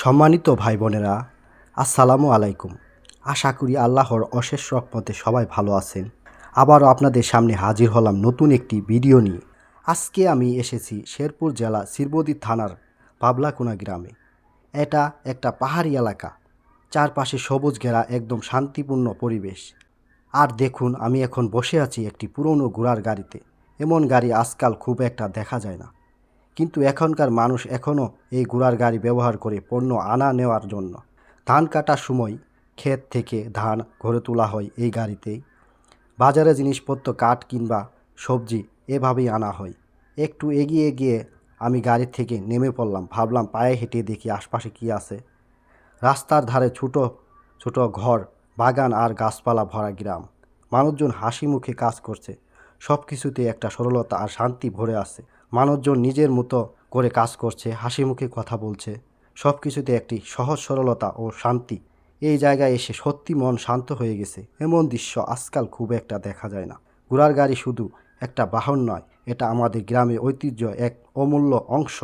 সম্মানিত ভাই বোনেরা, আসসালামু আলাইকুম। আশা করি আল্লাহর অশেষ রহমতে সবাই ভালো আছেন। আবারও আপনাদের সামনে হাজির হলাম নতুন একটি ভিডিও নিয়ে। আজকে আমি এসেছি শেরপুর জেলা শিরবদি থানার পাবলাকুনা গ্রামে। এটা একটা পাহাড়ি এলাকা, চারপাশে সবুজ ঘেরা একদম শান্তিপূর্ণ পরিবেশ। আর দেখুন, আমি এখন বসে আছি একটি পুরনো ঘোড়ার গাড়িতে। এমন গাড়ি আজকাল খুব একটা দেখা যায় না, কিন্তু এখনকার মানুষ এখনও এই ঘোড়ার গাড়ি ব্যবহার করে পণ্য আনা নেওয়ার জন্য। ধান কাটার সময় ক্ষেত থেকে ধান ঘরে তোলা হয় এই গাড়িতেই। বাজারে জিনিসপত্র, কাঠ কিংবা সবজি এভাবেই আনা হয়। একটু এগিয়ে গিয়ে আমি গাড়ি থেকে নেমে পড়লাম, ভাবলাম পায়ে হেঁটে দেখি আশপাশে কী আছে। রাস্তার ধারে ছোট ছোট ঘর, বাগান আর গাছপালা ভরা গ্রাম। মানুষজন হাসি মুখে কাজ করছে, সব কিছুতে একটা সরলতা আর শান্তি ভরে আছে। মানুষজন নিজের মতো করে কাজ করছে, হাসি মুখে কথা বলছে, সব কিছুতে একটি সহজ সরলতা ও শান্তি। এই জায়গায় এসে সত্যি মন শান্ত হয়ে গেছে। এমন দৃশ্য আজকাল খুব একটা দেখা যায় না। ঘোড়ার গাড়ি শুধু একটা বাহন নয়, এটা আমাদের গ্রামের ঐতিহ্য, এক অমূল্য অংশ।